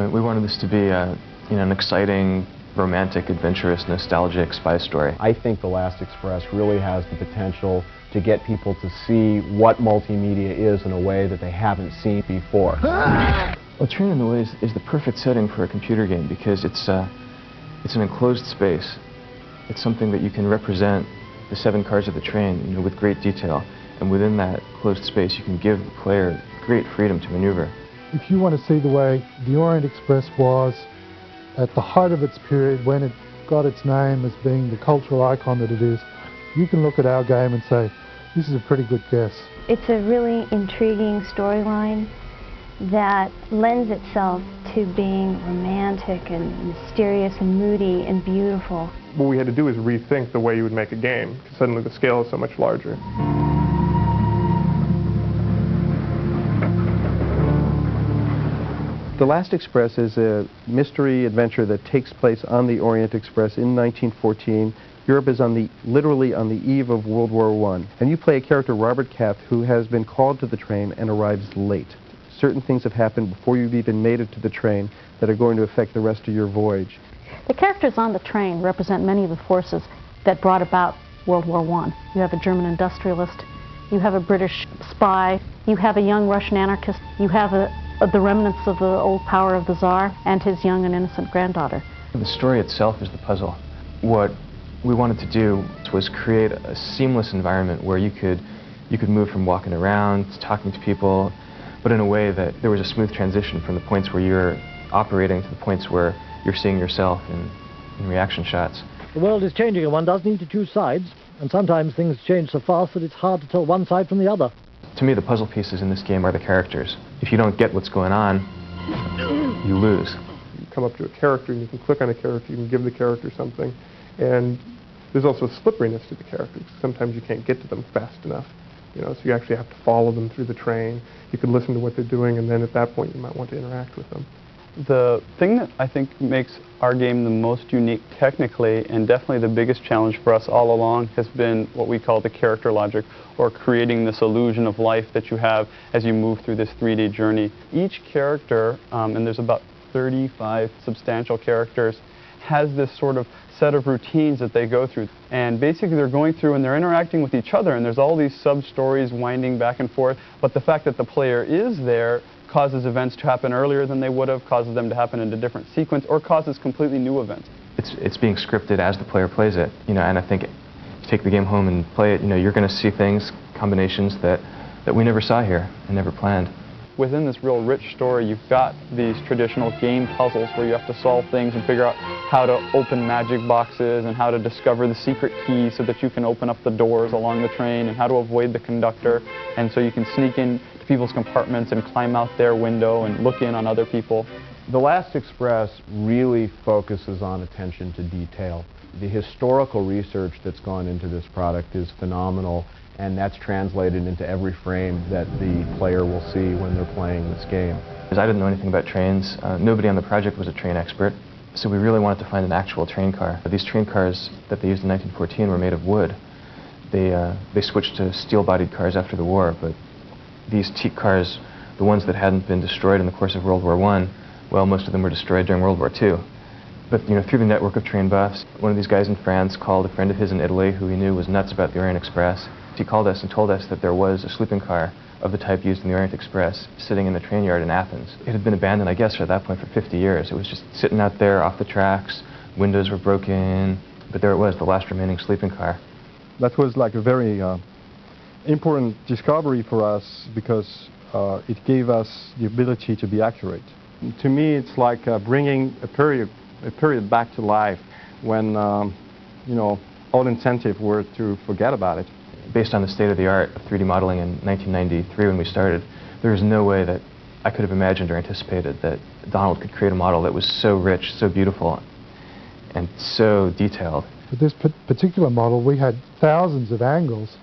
We wanted this to be an exciting, romantic, adventurous, nostalgic spy story. I think The Last Express really has the potential to get people to see what multimedia is in a way that they haven't seen before. Well, Train on the Way is the perfect setting for a computer game because it's an enclosed space. It's something that you can represent the 7 cars of the train, with great detail. And within that closed space, you can give the player great freedom to maneuver. If you want to see the way the Orient Express was at the height of its period, when it got its name as being the cultural icon that it is, you can look at our game and say, this is a pretty good guess. It's a really intriguing storyline that lends itself to being romantic and mysterious and moody and beautiful. What we had to do is rethink the way you would make a game, because suddenly the scale is so much larger. The Last Express is a mystery adventure that takes place on the Orient Express in 1914. Europe is literally on the eve of World War I. And you play a character, Robert Kath, who has been called to the train and arrives late. Certain things have happened before you've even made it to the train that are going to affect the rest of your voyage. The characters on the train represent many of the forces that brought about World War I. You have a German industrialist, you have a British spy, you have a young Russian anarchist, you have the remnants of the old power of the Tsar and his young and innocent granddaughter. The story itself is the puzzle. What we wanted to do was create a seamless environment where you could move from walking around to talking to people, but in a way that there was a smooth transition from the points where you're operating to the points where you're seeing yourself in reaction shots. The world is changing and one does need to choose sides, and sometimes things change so fast that it's hard to tell one side from the other. To me, the puzzle pieces in this game are the characters. If you don't get what's going on, you lose. You come up to a character and you can click on a character, you can give the character something, and there's also a slipperiness to the characters. Sometimes you can't get to them fast enough. So you actually have to follow them through the train. You can listen to what they're doing, and then at that point you might want to interact with them. The thing that I think makes our game the most unique technically, and definitely the biggest challenge for us all along, has been what we call the character logic, or creating this illusion of life that you have as you move through this 3D journey. Each character, and there's about 35 substantial characters, has this sort of set of routines that they go through. And basically they're going through and they're interacting with each other, and there's all these sub-stories winding back and forth, but the fact that the player is there causes events to happen earlier than they would have, causes them to happen in a different sequence, or causes completely new events. It's being scripted as the player plays it, and I think if you take the game home and play it, you're going to see things, combinations that we never saw here and never planned. Within this real rich story, you've got these traditional game puzzles where you have to solve things and figure out how to open magic boxes and how to discover the secret keys so that you can open up the doors along the train, and how to avoid the conductor, and so you can sneak in to people's compartments and climb out their window and look in on other people. The Last Express really focuses on attention to detail. The historical research that's gone into this product is phenomenal, and that's translated into every frame that the player will see when they're playing this game. Because I didn't know anything about trains. Nobody on the project was a train expert, so we really wanted to find an actual train car. These train cars that they used in 1914 were made of wood. They switched to steel-bodied cars after the war, but these teak cars, the ones that hadn't been destroyed in the course of World War I, well, most of them were destroyed during World War II. But through the network of train buffs, one of these guys in France called a friend of his in Italy who he knew was nuts about the Orient Express. He called us and told us that there was a sleeping car of the type used in the Orient Express sitting in the train yard in Athens. It had been abandoned, I guess, at that point for 50 years. It was just sitting out there off the tracks, windows were broken, but there it was, the last remaining sleeping car. That was like a very important discovery for us because it gave us the ability to be accurate. To me, it's like bringing a period back to life when, all incentives were to forget about it. Based on the state-of-the-art of 3D modeling in 1993 when we started, there was no way that I could have imagined or anticipated that Donald could create a model that was so rich, so beautiful, and so detailed. With this particular model, we had thousands of angles,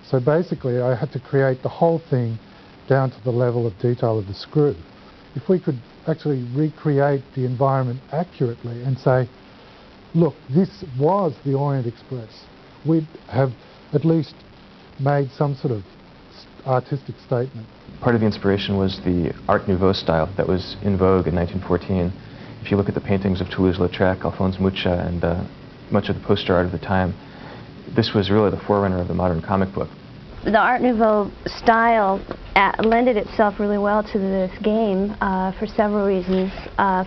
so basically I had to create the whole thing down to the level of detail of the screw. If we could actually recreate the environment accurately and say, look, this was the Orient Express, we'd have at least made some sort of artistic statement. Part of the inspiration was the Art Nouveau style that was in vogue in 1914. If you look at the paintings of Toulouse-Lautrec, Alphonse Mucha, and much of the poster art of the time, this was really the forerunner of the modern comic book. The Art Nouveau style lended itself really well to this game for several reasons.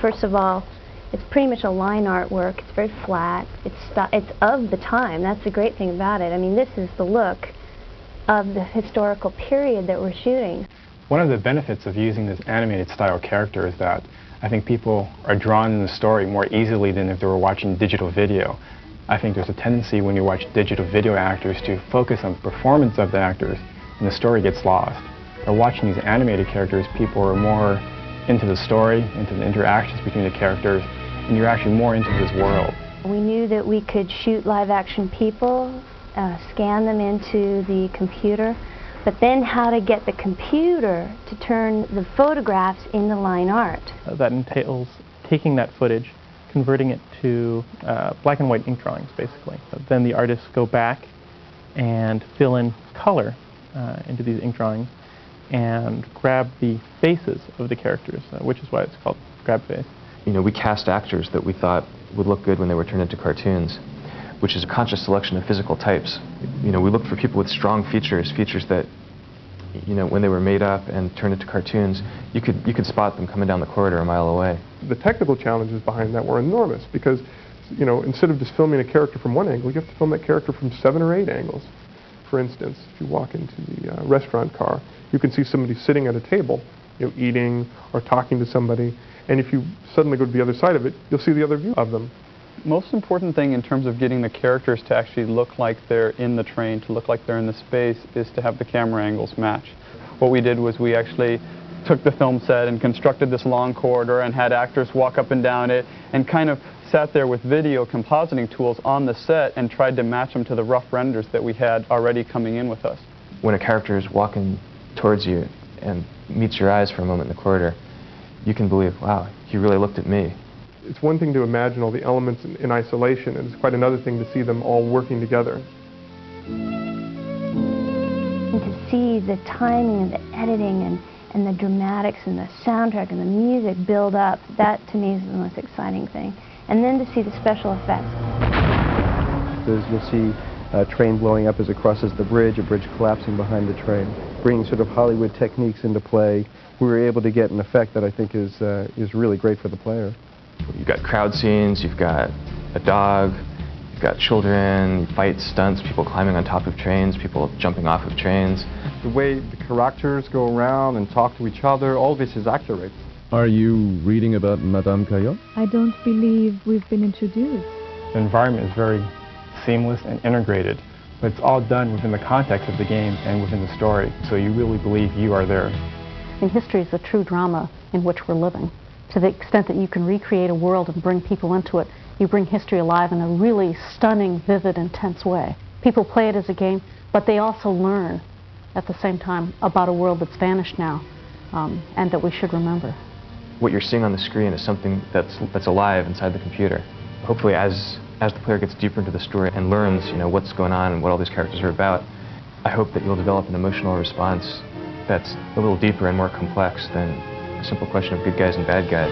First of all, it's pretty much a line artwork. It's very flat. It's of the time. That's the great thing about it. I mean, this is the look of the historical period that we're shooting. One of the benefits of using this animated style character is that I think people are drawn in the story more easily than if they were watching digital video. I think there's a tendency when you watch digital video actors to focus on the performance of the actors and the story gets lost. By watching these animated characters, people are more into the story, into the interactions between the characters, and you're actually more into this world. We knew that we could shoot live action people, scan them into the computer, but then how to get the computer to turn the photographs into line art. That entails taking that footage, converting it to black and white ink drawings, basically. Then the artists go back and fill in color into these ink drawings and grab the faces of the characters, which is why it's called grab face. You know, we cast actors that we thought would look good when they were turned into cartoons, which is a conscious selection of physical types. You know, we looked for people with strong features, features that, you know, when they were made up and turned into cartoons, you could spot them coming down the corridor a mile away. The technical challenges behind that were enormous because, you know, instead of just filming a character from one angle, you have to film that character from 7 or 8 angles. For instance, if you walk into the restaurant car, you can see somebody sitting at a table, you know, eating or talking to somebody, and if you suddenly go to the other side of it, you'll see the other view of them. Most important thing in terms of getting the characters to actually look like they're in the train, to look like they're in the space, is to have the camera angles match. What we did was we actually took the film set and constructed this long corridor and had actors walk up and down it and kind of sat there with video compositing tools on the set and tried to match them to the rough renders that we had already coming in with us. When a character is walking towards you and meets your eyes for a moment in the corridor, you can believe, wow, he really looked at me. It's one thing to imagine all the elements in isolation, and it's quite another thing to see them all working together. And to see the timing and the editing and the dramatics and the soundtrack and the music build up, that to me is the most exciting thing. And then to see the special effects. You'll see a train blowing up as it crosses the bridge, a bridge collapsing behind the train. Bringing sort of Hollywood techniques into play, we were able to get an effect that I think is really great for the player. You've got crowd scenes, you've got a dog, you've got children, fights, stunts, people climbing on top of trains, people jumping off of trains. The way the characters go around and talk to each other, all this is accurate. Are you reading about Madame Caillot? I don't believe we've been introduced. The environment is very seamless and integrated, but it's all done within the context of the game and within the story, so you really believe you are there. And history is the true drama in which we're living. To the extent that you can recreate a world and bring people into it, you bring history alive in a really stunning, vivid, intense way. People play it as a game, but they also learn at the same time about a world that's vanished now and that we should remember. What you're seeing on the screen is something that's alive inside the computer. Hopefully as the player gets deeper into the story and learns, you know, what's going on and what all these characters are about, I hope that you'll develop an emotional response that's a little deeper and more complex than a simple question of good guys and bad guys.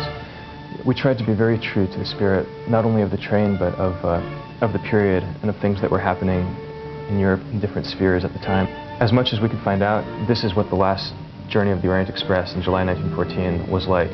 We tried to be very true to the spirit, not only of the train, but of the period and of things that were happening in Europe in different spheres at the time. As much as we could find out, this is what the last journey of the Orient Express in July 1914 was like.